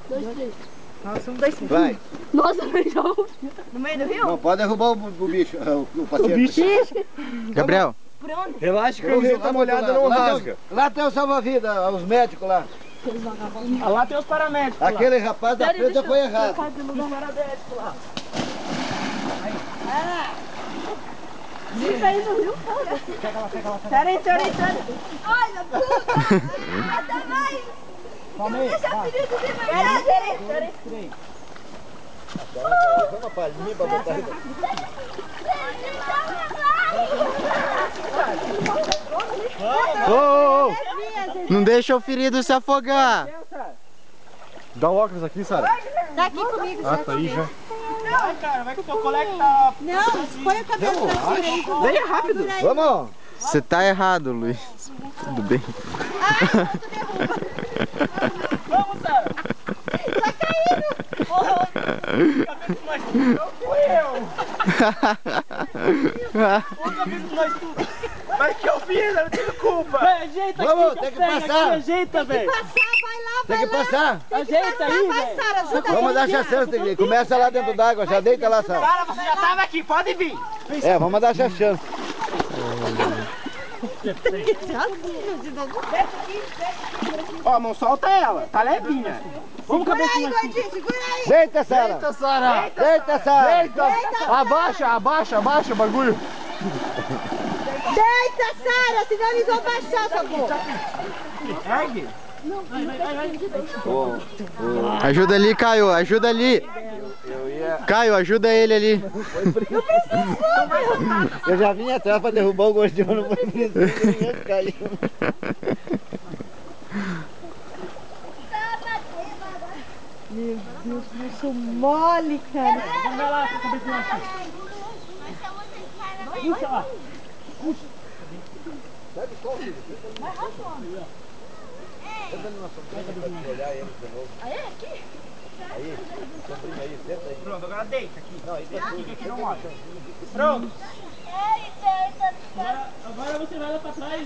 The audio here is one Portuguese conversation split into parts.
2, 3. Nossa, 1, 2, 3. Vai. Nossa, beijou. No meio do rio? Não pode derrubar o bicho, o paciente. Gabriel. Por onde? Relaxa que a camiseta molhada não rasga. Lá tem o salva-vida, os médicos lá. Lá tem os paramédicos. Aquele rapaz da presa foi errado. Os paramédicos lá. Fica aí no rio, cara. Pera aí. Olha, puta! Até mais! Calma aí. Deixa a ferida de Pera aí. Uma palhinha pra botar aí. Ô, não deixa o ferido se afogar. Dá o óculos aqui, Sara. Tá aqui comigo, Ah, tá aí já. Vai, cara, vai que o teu colega tá... Não, põe o cabelo pra cima aí. Vem rápido. Vamos! Você tá errado, Luiz. Tudo bem? Vamos, Sara. Tá caindo. Não fui eu. O cabeça de nós tudo. Mas que eu fiz, eu não tenho culpa. Véi, ajeita Vamos, aqui, tem que pega passar. aqui, ajeita, velho. Passar, vai lá, Tem que passar. Ajeita aí, vai, velho. Sara, ajuda Vamos dar ele. chance. Começa lá dentro d'água, já deita lá, Sara. Cara, você já tava aqui, pode vir. É, vamos dar essa chance. Ó, não solta ela, tá levinha. Vamos, Segura cabeça aí, mais. gordinho, segura aí. Deita, Sara. Eita, Sara. Deita, Sara. Abaixa o bagulho. Deita, Sara, senão eles vão baixar, socorro. Ergue. Ajuda ali, Caio. Ajuda ali. Caio, ajuda ele ali. Eu já vim atrás pra derrubar o gordinho, não foi preciso, ninguém caiu. Meu Deus, eu sou mole, cara. Vai lá, cabeça mais. Puxa lá. Pronto, agora deita aqui. Não, isso aqui não molha. Pronto. Agora você vai lá pra trás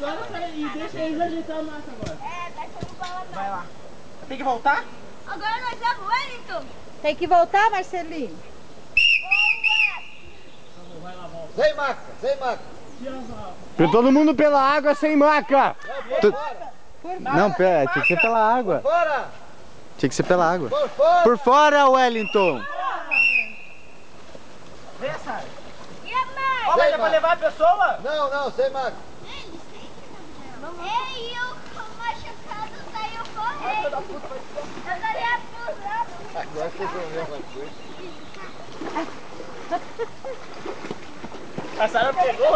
e deixa eles ajeitar a massa agora. Vai lá. Tem que voltar? Agora nós vamos, Wellington. Tem que voltar, Marcelinho? Sem maca, sem maca. Pra todo mundo pela água sem maca. Não, pera, tinha que ser pela água. Fora! Tinha que ser pela água. Por fora! Por fora, Wellington. Vem, Sara. E a mãe? Ó, mas é pra levar a pessoa? Não, sem maca. Ei, o machucado saiu correndo. Eu daria cruzado. Agora você foi a mesma coisa. A Sara pegou.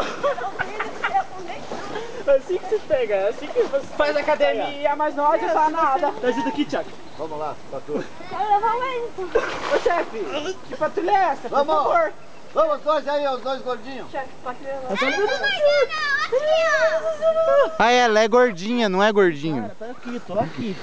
Assim que se pega, assim que você faz academia, mas não adianta nada. Ajuda aqui, Thiago. Vamos lá, patrulha. Quero levar o Wellington. Ô, chefe, que patrulha é essa? Por Vamos. favor. Vamos, dois aí, os dois gordinhos. Chefe, patrulha não. Aqui, ó. Ah, ela é gordinha, não é gordinho. Tá aqui, tô aqui.